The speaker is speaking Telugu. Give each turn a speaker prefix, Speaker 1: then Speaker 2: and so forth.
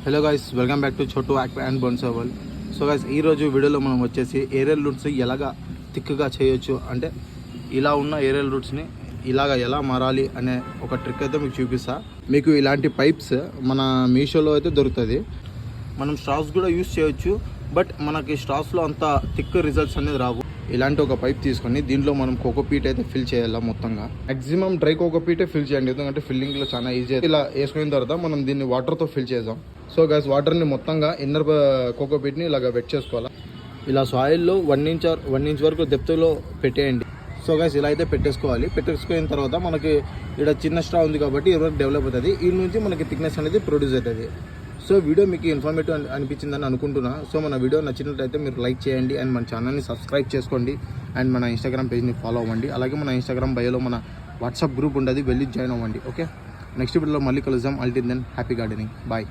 Speaker 1: Hello guys, welcome back to చోటు యాక్ అండ్ బోన్సా వరల్డ్. సో గైస్, ఈరోజు వీడియోలో మనం వచ్చేసి ఏరియల్ రూట్స్ ఎలాగా థిక్గా చేయొచ్చు, అంటే ఇలా ఉన్న ఏరియల్ రూట్స్ని ఇలాగ ఎలా మారాలి అనే ఒక ట్రిక్ అయితే మీకు చూపిస్తా. మీకు ఇలాంటి పైప్స్ మన మీషోలో అయితే దొరుకుతుంది. మనం స్ట్రాస్ కూడా యూస్ చేయొచ్చు, బట్ మనకి స్ట్రాస్లో అంత థిక్ రిజల్ట్స్ అనేది రావు. ఇలాంటి ఒక పైప్ తీసుకొని దీంట్లో మనం కోకోపీట్ అయితే ఫిల్ చేయాలి. మొత్తంగా మ్యాక్సిమం డ్రై కోకోపీటే ఫిల్ చేయండి, ఎందుకంటే ఫిల్లింగ్లో చాలా ఈజీ. ఇలా వేసుకున్న తర్వాత మనం దీన్ని వాటర్తో ఫిల్ చేద్దాం. సో గైస్, వాటర్ని మొత్తంగా ఇన్నర్ కోకోపీట్ని ఇలాగ వెట్ చేసుకోవాలి. ఇలా సాయిల్లో 1 ఇంచ్ వరకు డెప్త్లో పెట్టేయండి. సో గైస్, ఇలా అయితే పెట్టేసుకున్న తర్వాత మనకి ఇక్కడ చిన్న స్ట్రా ఉంది కాబట్టి ఈ వరకు డెవలప్ అవుతుంది. ఈ నుంచి మనకి థిక్నెస్ అనేది ప్రొడ్యూస్ అవుతుంది. సో వీడియో మీకు ఇన్ఫర్మేటివ్ అనిపించిందని అనుకుంటున్నా. సో మన వీడియో నచ్చినట్లయితే మీరు లైక్ చేయండి అండ్ మన ఛానల్ని సబ్స్క్రైబ్ చేసుకోండి అండ్ మన ఇన్స్టాగ్రామ్ పేజ్ని ఫాలో అవ్వండి. అలాగే మన ఇన్స్టాగ్రామ్ బయోలో మన వాట్సాప్ గ్రూప్ ఉంటుంది, వెళ్ళి జాయిన్ అవ్వండి. ఓకే, నెక్స్ట్ వీడియోలో మళ్ళీ కలుద్దాం. అల్టిల్ దెన్ హ్యాపీ గార్డెనింగ్, బాయ్.